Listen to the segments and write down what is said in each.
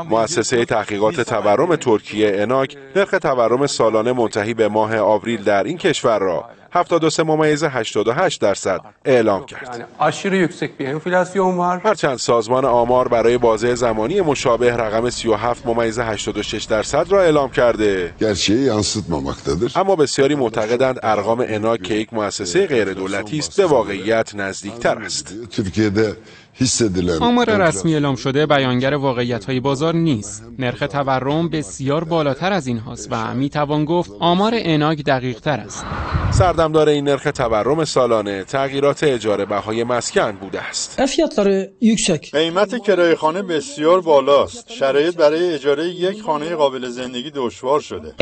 مؤسسه تحقیقات تورم ترکیه اناک نرخ تورم سالانه منتهی به ماه آوریل در این کشور را 73.88% اعلام کرد. هرچند سازمان آمار برای بازه زمانی مشابه رقم 37.86% را اعلام کرده، اما بسیاری معتقدند ارقام اناک که یک مؤسسه غیر دولتی است به واقعیت نزدیکتر است. آمار رسمی اعلام شده بیانگر واقعیت‌های بازار نیست. نرخ تورم بسیار بالاتر از این هاست و میتوان گفت آمار اناک دقیق‌تر است. سردمدار این نرخ تورم سالانه تغییرات اجاره بهای مسکن بوده است. قیمت کرایه خانه بسیار بالاست. شرایط برای اجاره یک خانه قابل زندگی دشوار شده.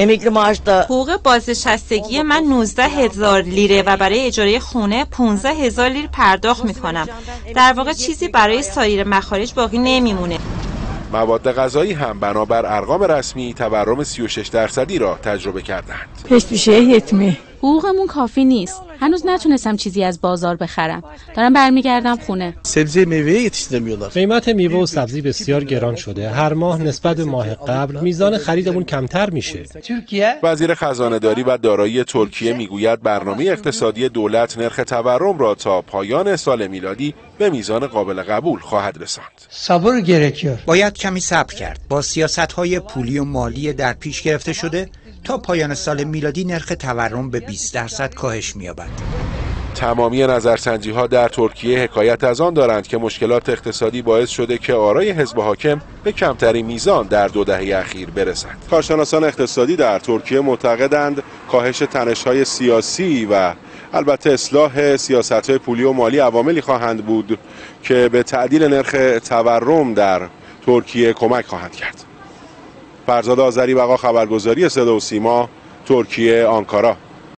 حقوق بازنشستگی من 19,000 لیره و برای اجاره خونه 15,000 لیر پرداخت میکنم. در واقع چیزی برای سایر مخارج باقی نمیمونه. مواد غذایی هم بنابر ارقام رسمی تورم 36% را تجربه کردند. حقوقمون کافی نیست. هنوز نتونستم چیزی از بازار بخرم. دارم برمیگردم خونه. قیمت میوه و سبزی بسیار گران شده. هر ماه نسبت به ماه قبل میزان خریدمون کمتر میشه. وزیر خزانه‌داری و دارایی ترکیه میگوید برنامه اقتصادی دولت نرخ تورم را تا پایان سال میلادی به میزان قابل قبول خواهد رساند. باید کمی صبر کرد. با سیاست‌های پولی و مالی در پیش گرفته شده تا پایان سال میلادی نرخ تورم به 20% کاهش می‌یابد. تمامی نظرسنجی‌ها در ترکیه حکایت از آن دارند که مشکلات اقتصادی باعث شده که آرای حزب حاکم به کمترین میزان در 2 دهه اخیر برسد. کارشناسان اقتصادی در ترکیه معتقدند کاهش تنش‌های سیاسی و البته اصلاح سیاست‌های پولی و مالی عواملی خواهند بود که به تعدیل نرخ تورم در ترکیه کمک خواهند کرد. فرزاد آذری، بقا، خبرگزاری صدا و سیما، ترکیه، آنکارا.